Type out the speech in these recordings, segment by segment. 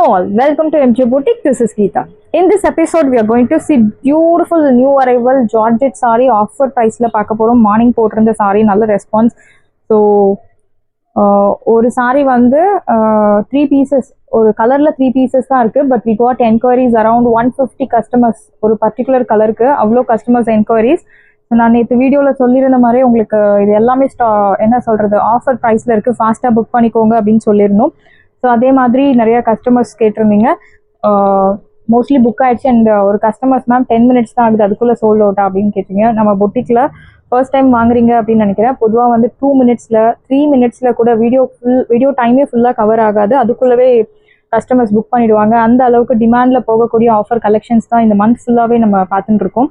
all, welcome to MJ Boutique. This is Geeta. In this episode, we are going to see beautiful new arrival Georgette saree offer price la paakaporum. Morning potirundha saree nalla response. So ஒரு saree வந்து 3 pieces ஒரு கலர்ல 3 pieces தான் இருக்கு. But we got enquiries around 150 customers ஒரு particular கலருக்கு அவ்வளோ customers enquiries. நான் நேற்று வீடியோவில் சொல்லியிருந்த மாதிரி உங்களுக்கு இது எல்லாமே என்ன சொல்றது ஆஃபர் ப்ரைஸில் இருக்குது, ஃபாஸ்ட்டாக புக் பண்ணிக்கோங்க அப்படின்னு சொல்லியிருந்தோம். ஸோ அதே மாதிரி நிறைய கஸ்டமர்ஸ் கேட்டிருந்தீங்க. மோஸ்ட்லி புக் ஆயிடுச்சு அண்ட் ஒரு கஸ்டமர்ஸ் மேம் 10 minutes தான் ஆகுது அதுக்குள்ளே சோல்ட் அவுட்டா அப்படின்னு கேட்டீங்க. நம்ம பொட்டிக்கில் ஃபர்ஸ்ட் டைம் வாங்குறீங்க அப்படின்னு நினைக்கிறேன். பொதுவாக வந்து 2 minutes 3 minutes கூட வீடியோ டைமே ஃபுல்லாக கவர் ஆகாது, அதுக்குள்ளவே கஸ்டமர்ஸ் புக் பண்ணிடுவாங்க. அந்த அளவுக்கு டிமாண்டில் போகக்கூடிய ஆஃபர் கலெக்ஷன்ஸ் தான் இந்த மந்த் ஃபுல்லாகவே நம்ம பார்த்துட்டு இருக்கோம்.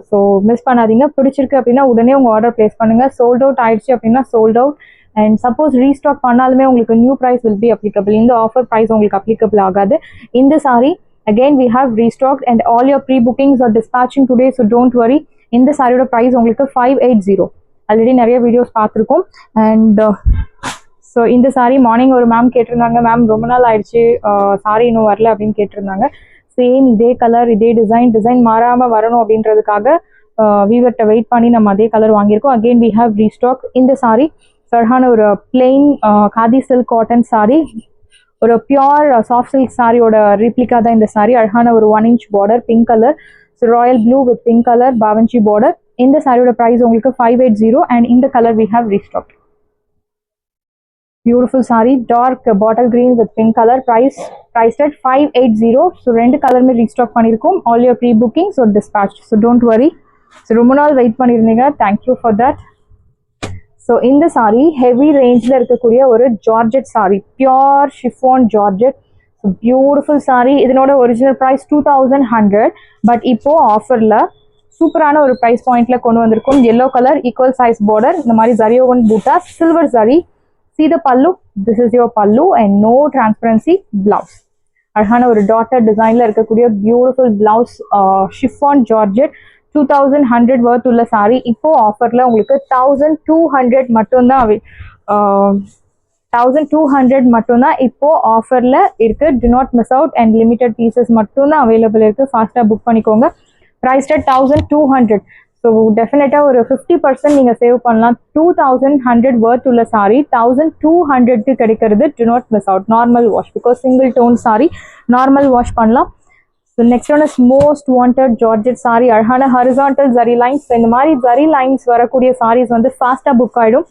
ஸோ மிஸ் பண்ணாதீங்க. பிடிச்சிருக்கு அப்படின்னா உடனே உங்கள் ஆர்டர் பிளேஸ் பண்ணுங்கள். சோல்ட் அவுட் ஆயிடுச்சு அப்படின்னா sold out. And suppose restock பண்ணாலுமே உங்களுக்கு new price will be applicable. இந்த ஆஃபர் ப்ரைஸ் உங்களுக்கு அப்ளிகபிள் ஆகாது. இந்த saree again we have restock and all your pre bookings are dispatching today. So don't worry. இந்த சாரியோட ப்ரைஸ் உங்களுக்கு 580. ஆல்ரெடி நிறைய வீடியோஸ் பார்த்துருக்கோம். அண்ட் ஸோ இந்த சாரி மார்னிங் ஒரு மேம் கேட்டிருந்தாங்க, மேம் ரொம்ப நாள் ஆயிடுச்சு சாரி இன்னும் வரல அப்படின்னு கேட்டிருந்தாங்க. சேம் இதே கலர் இதே டிசைன் மாறாமல் வரணும் அப்படின்றதுக்காக வீவர்கிட்ட வெயிட் பண்ணி நம்ம அதே கலர் வாங்கியிருக்கோம். Again we have restock. இந்த சாரி சர்ஹான ஒரு plain khadi silk cotton sari, ஒரு பியோர் சாஃப்ட் சில்க் சாரியோட ரீப்ளிகா தான் இந்த சாரி. அழகான ஒரு 1 inch border, pink colour, royal blue with pink colour பாவஞ்சி பார்டர். இந்த சாரியோட ப்ரைஸ் உங்களுக்கு 580 அண்ட் இந்த colour we have restock. Beautiful saree, dark bottle green with pink color, priced at 580. So ரெண்டு கலருமே ரீஸ்டாக் பண்ணியிருக்கோம். All your pre-booking so dispatched. So don't worry. So ரொம்ப நாள் வெயிட் பண்ணியிருந்தீங்க, thank you for that. So இந்த saree heavy rangeல இருக்கக்கூடிய ஒரு georgette saree, pure chiffon georgette. So beautiful saree. இதனோட ஒரிஜினல் ப்ரைஸ் 2100. பட் இப்போ ஆஃபர்ல சூப்பரான ஒரு ப்ரைஸ் பாயிண்ட்ல கொண்டு வந்திருக்கும். Yellow colour, equal size border, இந்த மாதிரி zari woven butta, silver zari. See the pallu, this is your pallu and no transparency blouse. அழகான ஒரு டாட்டர் டிசைன்ல இருக்கக்கூடிய பியூட்டிஃபுல் பிளவுஸ், ஷிஃபான் ஜார்ஜெட். 2100 வர்த் உள்ள சாரி இப்போ ஆஃபர்ல உங்களுக்கு 1200 மட்டும்தான் 1200 மட்டும்தான் இப்போ ஆஃபர்ல இருக்கு. To not miss out and limited pieces மட்டும்தான் அவைலபிள் இருக்கு. ஃபாஸ்டா புக் பண்ணிக்கோங்க. Price at 1200. ஸோ டெஃபினட்டாக ஒரு 50% நீங்கள் சேவ் பண்ணலாம். 2100 வர்த் உள்ள சாரி 1200க்கு கிடைக்கிறது. Do not miss out. Normal wash, because single tone sari normal wash பண்ணலாம். So next one is most wanted georgette sari. அழகான ஹரிசான்டல் ஜரி லைன்ஸ். இந்த மாதிரி ஜரி லைன்ஸ் வரக்கூடிய சாரீஸ் வந்து ஃபாஸ்ட்டாக புக் ஆகிடும்.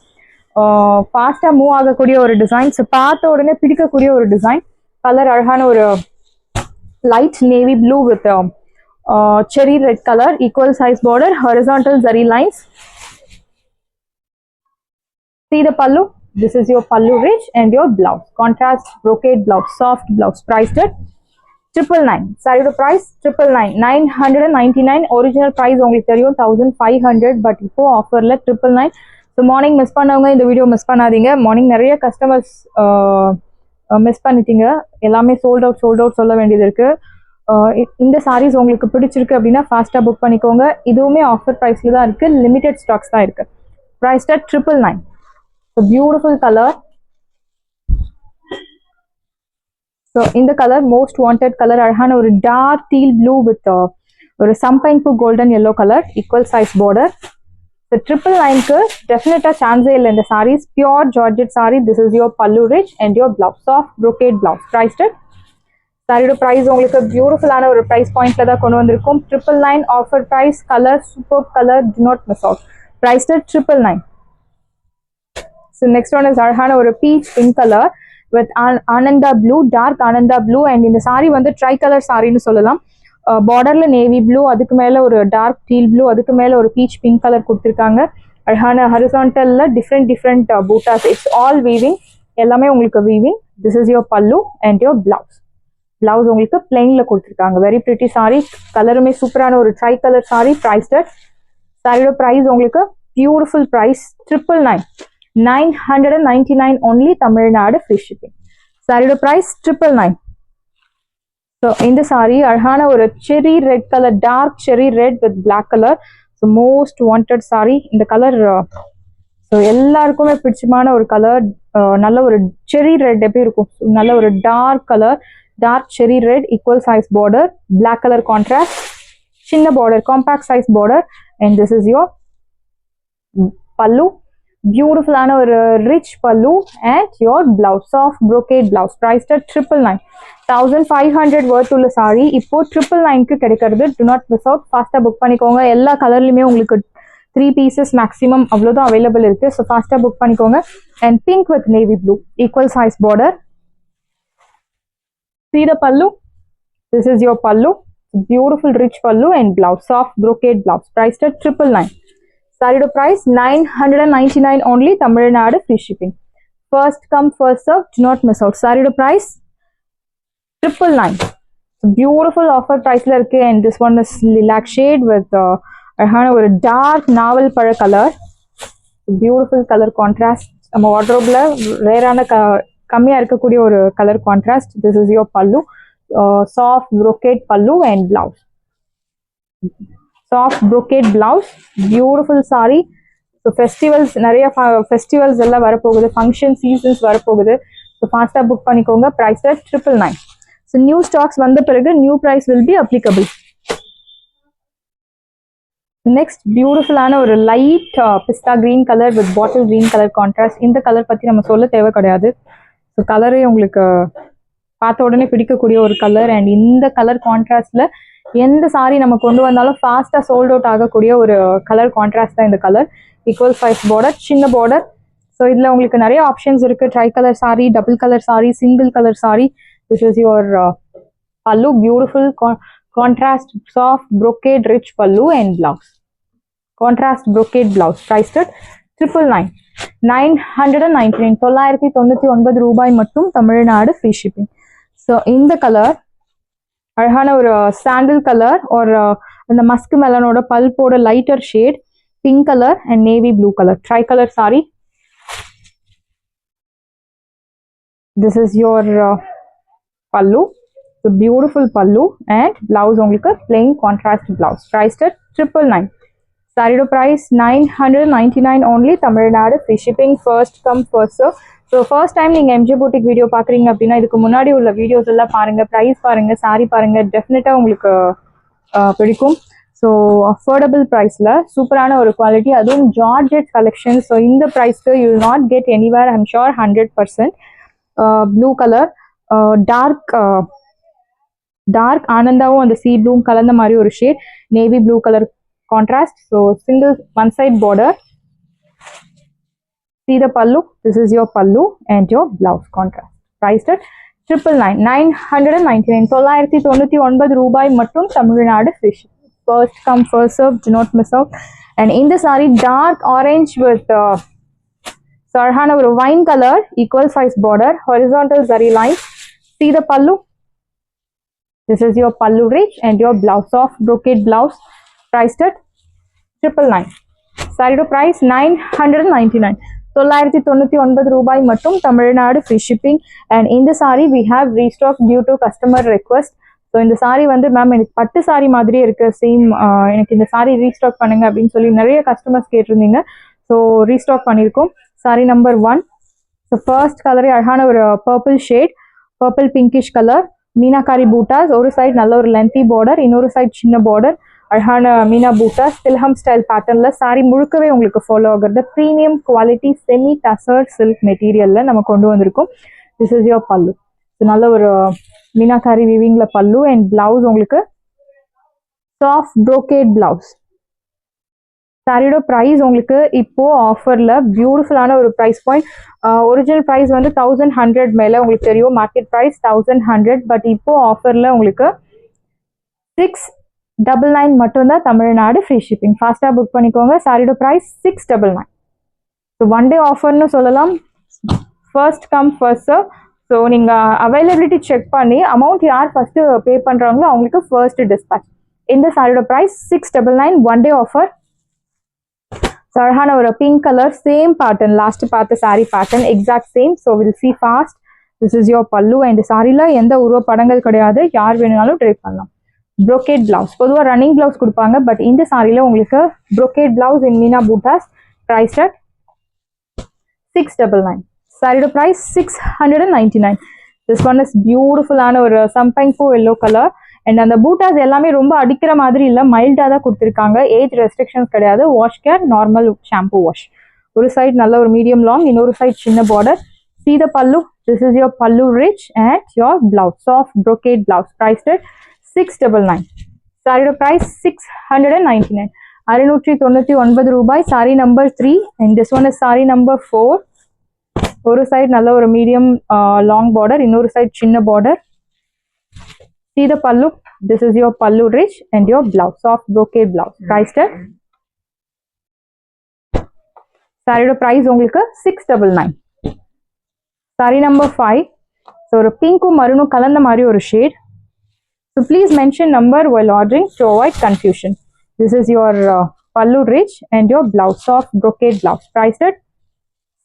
ஃபாஸ்ட்டாக மூவ் ஆகக்கூடிய ஒரு டிசைன். ஸோ பார்த்த உடனே பிடிக்கக்கூடிய ஒரு டிசைன். கலர் அழகான ஒரு light navy blue with cherry red color, equal size border, horizontal zari lines. See the pallu, this is your pallu rich and your blouse, contrast brocade blouse, soft blouse, priced at 999. Saree price 999. 999 original price உங்களுக்கு தெரியும் 1500, but இப்போ ஆஃபர்ல 999. So morning miss பண்ணவங்க இந்த video miss பண்ணாதீங்க. Morning நிறைய customers miss பண்ணிட்டீங்க. எல்லாமே சோல்ட் அவுட் சொல்ல வேண்டியது இருக்கு. இந்த சாரீஸ் உங்களுக்கு பிடிச்சிருக்கு அப்படின்னா ஃபாஸ்ட்டாக புக் பண்ணிக்கோங்க. இதுவுமே ஆஃபர் ப்ரைஸில் தான் இருக்குது, லிமிடெட் ஸ்டாக்ஸ் தான் இருக்குது. Price at 999. So beautiful colour. So இந்த கலர் மோஸ்ட் வாண்டட் கலர். அழகான ஒரு டார்க் டீல் ப்ளூ வித் ஒரு சம்பைன் பூ golden yellow colour, equal size border. So 999க்கு டெஃபினட்டாக சான்ஸே இல்லை. இந்த saris pure georgette sari. This is your pallu rich and your blouse, soft brocade blouse. Price at சாரியோட ப்ரைஸ் உங்களுக்கு பியூட்டிஃபுல்லான ஒரு ப்ரைஸ் பாயிண்ட்ல தான் கொண்டு வந்திருக்கும். 999 offer price. Colour super colour, to not miss out. Price at 999. So next one is அழகான ஒரு peach pink colour with Ananda blue, dark Ananda blue. And இந்த சாரி வந்து ட்ரை கலர் சாரின்னு சொல்லலாம். பார்டர்ல நேவி ப்ளூ, அதுக்கு மேல ஒரு டார்க் டீல் ப்ளூ, அதுக்கு மேல ஒரு பீச் பிங்க் கலர் கொடுத்துருக்காங்க. அழகான ஹரிசான்டல்ல different buttas. It's all weaving, எல்லாமே உங்களுக்கு weaving. This is your pallu and your blouse. Blouse உங்களுக்கு பிளெயின்ல கொடுத்துருக்காங்க. Very pretty sari. கலருமே சூப்பரான ஒரு ட்ரை கலர் சாரி. ப்ரைஸ்ட் சாரியோட ப்ரைஸ் உங்களுக்கு beautiful price 999. 999 only, Tamil Nadu free shipping. சாரியோட ப்ரைஸ் 999. ஸோ இந்த சாரி அழகான ஒரு cherry red colour, dark cherry red with black colour. So most wanted sari. இந்த கலர் ஸோ எல்லாருக்குமே பிடிச்சமான ஒரு கலர். நல்ல ஒரு செரி ரெட் எப்படி இருக்கும், நல்ல ஒரு dark colour. dark cherry red, equal size border, black color contrast, chinna border, compact size border, and this is your pallu. Beautiful and rich pallu and your blouse, soft brocade blouse, priced at 999. 1500 worth உள்ள saree இப்போ 999 க்கு கிடைக்கிறது. Do not miss out. Faster book பண்ணிக்கோங்க. எல்லா கலர்லயுமே உங்களுக்கு 3 pieces maximum அவ்வளவுதான் available இருக்கு. So faster book பண்ணிக்கோங்க. And pink with navy blue, equal size border. See the pallu. This is your pallu. Beautiful rich pallu and blouse, soft brocade blouse, priced at 999. Saree price 999 only. Tamil Nadu free shipping. First come first serve. Do not miss out. Saree price 999. Beautiful offer price la irukku, and this one is lilac shade with a dark navel pala color. Beautiful color contrast. நம்ம wardrobe la rare ana கம்மியா இருக்கக்கூடிய ஒரு color contrast. This is your pallu, soft brocade pallu and blouse. Soft brocade blouse, beautiful saree. So festivals, நிறைய festivals எல்லாம் வரப்போகுது, function seasons வரப்போகுது. So faster book பண்ணிக்கோங்க. Price at 999. So new stocks வந்த பிறகு new price will be applicable. Next beautiful ஆன ஒரு light pista green color with bottle green color contrast. இந்த கலர் பத்தி நம்ம சொல்ல தேவை கிடையாது. So கலரே உங்களுக்கு பார்த்த உடனே பிடிக்கக்கூடிய ஒரு கலர், and இந்த கலர் கான்ட்ராஸ்ட்ல எந்த சாரி நம்ம கொண்டு வந்தாலும் ஃபாஸ்டா சோல்ட் அவுட் ஆகக்கூடிய ஒரு கலர் கான்ட்ராஸ்ட் தான் இந்த கலர். ஈக்குவல் சைஸ் பார்டர், சின்ன பார்டர். ஸோ இதுல உங்களுக்கு நிறைய ஆப்ஷன்ஸ் இருக்கு. Try colour sorry, double colour sorry, single colour sari. This is your pallu, beautiful contrast soft brocade rich pallu and blouse, contrast brocade blouse, priced at 999. 999 999 ரூபாய் மட்டும், Tamil Nadu free shipping. So இந்த colour அழகான ஒரு sandal colour ஒரு அந்த musk மெலனோட பல்போட lighter shade, pink colour and navy blue colour, tri colour sari. This is your pallu, the beautiful pallu and blouse உங்களுக்கு plain contrast blouse, priced at 999. Saree price 999 only, Tamil Nadu free shipping. First come first serve. So first time நீங்கள் MJ பூட்டிக் video பார்க்குறீங்க அப்படின்னா இதுக்கு முன்னாடி உள்ள videos எல்லாம் பாருங்கள், price பாருங்கள், சாரி பாருங்கள், டெஃபினட்டாக உங்களுக்கு பிடிக்கும். ஸோ அஃபோர்டபுள் ப்ரைஸில் சூப்பரான ஒரு குவாலிட்டி, அதுவும் ஜார்ஜெட் கலெக்ஷன். ஸோ இந்த ப்ரைஸ்க்கு you will not get anywhere, I'm sure 100%. Blue colour, dark ஆனந்தாவும் அந்த சீ ப்ளூம் கலந்த மாதிரி ஒரு shade, navy blue colour contrast. So single one side border. See the pallu. This is your pallu and your blouse contrast. Priced at 999. 999 999 ரூபாய் மட்டும், Tamil Nadu free shipping. First come first serve. Do not miss out. And in the saree, dark orange with sarhana or wine color, equal size border, horizontal zari line. See the pallu. This is your pallu rich and your blouse, soft brocade blouse, priced at 999. Saree price 999. 999 ரூபாய் மட்டும், Tamil Nadu free shipping. And இந்த sorry we have restock due to customer request. So இந்த சாரி வந்து ma'am எனக்கு பட்டு sorry மாதிரியே இருக்கு, same எனக்கு இந்த சாரி ரீஸ்டாக் பண்ணுங்க அப்படின்னு சொல்லி நிறைய கஸ்டமர்ஸ் கேட்டிருந்தீங்க. ஸோ ரீஸ்டாக் பண்ணியிருக்கோம். சாரி நம்பர் 1. ஸோ ஃபர்ஸ்ட் கலரே அழகான ஒரு purple shade, purple pinkish colour, meenakari buttas. ஒரு சைட் நல்ல ஒரு லென்த்தி பார்டர், இன்னொரு சைட் சின்ன பார்டர், அழகான மீனா பூட்டாஸ் தில்ஹம் ஸ்டைல் பேட்டர்ன்ல சாரி முழுக்கவே உங்களுக்கு ஃபாலோ ஆகுறது. Premium quality semi tussar silk மெட்டீரியல்ல நம்ம கொண்டு வந்திருக்கோம். திஸ் இஸ் யோர் பல்லு. நல்ல ஒரு மீனாக்காரி வீவிங்ல பல்லு அண்ட் பிளவுஸ் உங்களுக்கு சாஃப்ட் ப்ரோகேட் பிளவுஸ். சாரியோட ப்ரைஸ் உங்களுக்கு இப்போ ஆஃபர்ல பியூட்டிஃபுல்லான ஒரு ப்ரைஸ் பாயிண்ட். ஒரிஜினல் ப்ரைஸ் வந்து 1100 மேல உங்களுக்கு தெரியும், மார்க்கெட் ப்ரைஸ் 1100. பட் இப்போ ஆஃபர்ல உங்களுக்கு 699 மட்டும்தான், தமிழ்நாடு ஃப்ரீ ஷிப்பிங். ஃபாஸ்டா புக் பண்ணிக்கோங்க. சாரியோட ப்ரைஸ் 699. ஸோ ஒன் டே ஆஃபர்னு சொல்லலாம். First come first serve. So நீங்கள் அவைலபிலிட்டி செக் பண்ணி அமௌண்ட் யார் ஃபர்ஸ்ட் பே பண்ணுறாங்களோ அவங்களுக்கு ஃபர்ஸ்ட் டிஸ்பேச். இந்த சாரியோட ப்ரைஸ் 699, ஒன் டே ஆஃபர். அழகான ஒரு pink colour, same pattern, last பார்த்த sari pattern exact same. So will see fast. This is your pallu and சாரியில் எந்த உருவ படங்கள் கிடையாது, யார் வேணுனாலும் ட்ரை பண்ணலாம். brocade blouse, பொதுவாக ரன்னிங் பிளவுஸ் கொடுப்பாங்க, பட் இந்த சாரியில் உங்களுக்கு brocade blouse in Meena buttas, priced at 699. சாரியோட price 699. This one is beautiful ஆன ஒரு சம்பங்கு yellow color. And அந்த பூட்டாஸ் எல்லாமே ரொம்ப அடிக்கிற மாதிரி இல்லை, மைல்டாக தான் கொடுத்துருக்காங்க. ஏஜ் ரெஸ்ட்ரிக்ஷன்ஸ் கிடையாது. Wash care, normal shampoo wash. ஒரு சைட் நல்ல ஒரு மீடியம் லாங், இன்னொரு சைட் சின்ன border. See the pallu. This is your pallu rich and your blouse, soft brocade blouse, priced at 699. Saree price 699. 699 ரூபாய். Saree number 3 and this one is saree number 4. ஒரு side நல்ல ஒரு medium long border, இன்னொரு side சின்ன border. See the pallu. This is your pallu rich and your blouse, soft brocade blouse, priced at saree price உங்களுக்கு 699. Saree number 5. So ஒரு பிங்க்கும் மரூனும் கலந்த மாதிரி ஒரு shade. So please mention number while ordering to avoid confusion. This is your pallu rich and your blouse, soft brocade blouse, priced at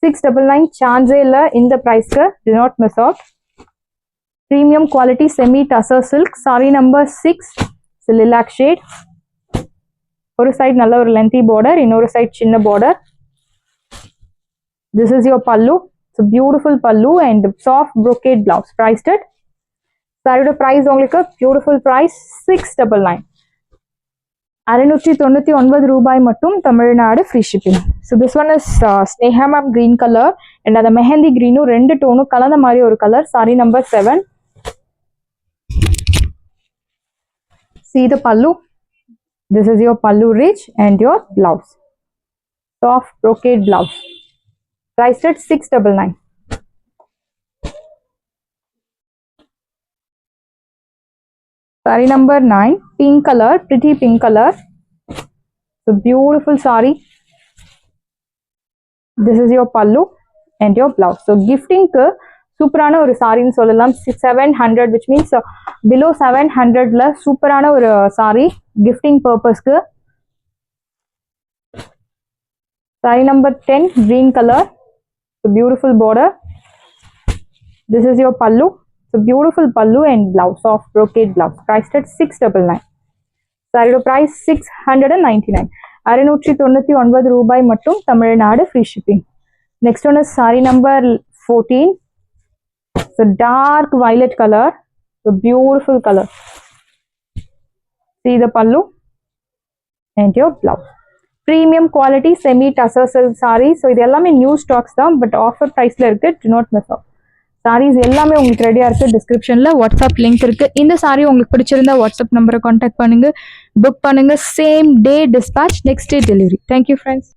699. Chance illa in the price ku, do not miss out. Premium quality semi tussar silk, saree number 6. It's a lilac shade. ஒரு side நல்ல ஒரு lengthy border, இன்னொரு side சின்ன border. This is your pallu. It's a beautiful pallu and soft brocade blouse, priced at saree price உங்களுக்கு beautiful price 699. 699 ரூபாய் மட்டும், Tamil Nadu free shipping. So this one is Snehamam green color and அந்த மெஹந்தி greenும் ரெண்டு டோனும் கலந்த மாதிரி ஒரு colour. saree number 7. See the pallu. This is your pallu rich and your blouse, soft brocade blouse, priced at 699. Saree number 9, pink color, pretty pink color. So beautiful saree. This is your pallu and your blouse. So gifting ku சூப்பரான ஒரு சாரின்னு சொல்லலாம். 700 which means below 700ல சூப்பரான ஒரு sorry gifting பர்பஸ்க்கு. Saree number 10, green color. So beautiful border. This is your pallu. So beautiful pallu and blouse, soft brocade blouse, priced at 699. Saree price 699. 699 ரூபாய் மட்டும், Tamil Nadu free shipping. Next one is saree number 14. So dark violet color. So beautiful color. See the pallu and your blouse. Premium quality semi tussar silk saree. So இது எல்லாமே new stocks தான், but offer பிரைஸ்ல இருக்கு. Do not miss out. Saris எல்லாமே உங்களுக்கு ரெடியா இருக்கு. டிஸ்கிரிப்ஷன்ல வாட்ஸ்அப் லிங்க் இருக்கு. இந்த சாரி உங்களுக்கு பிடிச்சிருந்தா வாட்ஸ்அப் நம்பரை கான்டாக்ட் பண்ணுங்க, புக் பண்ணுங்க. Same day dispatch, next day delivery. Thank you friends.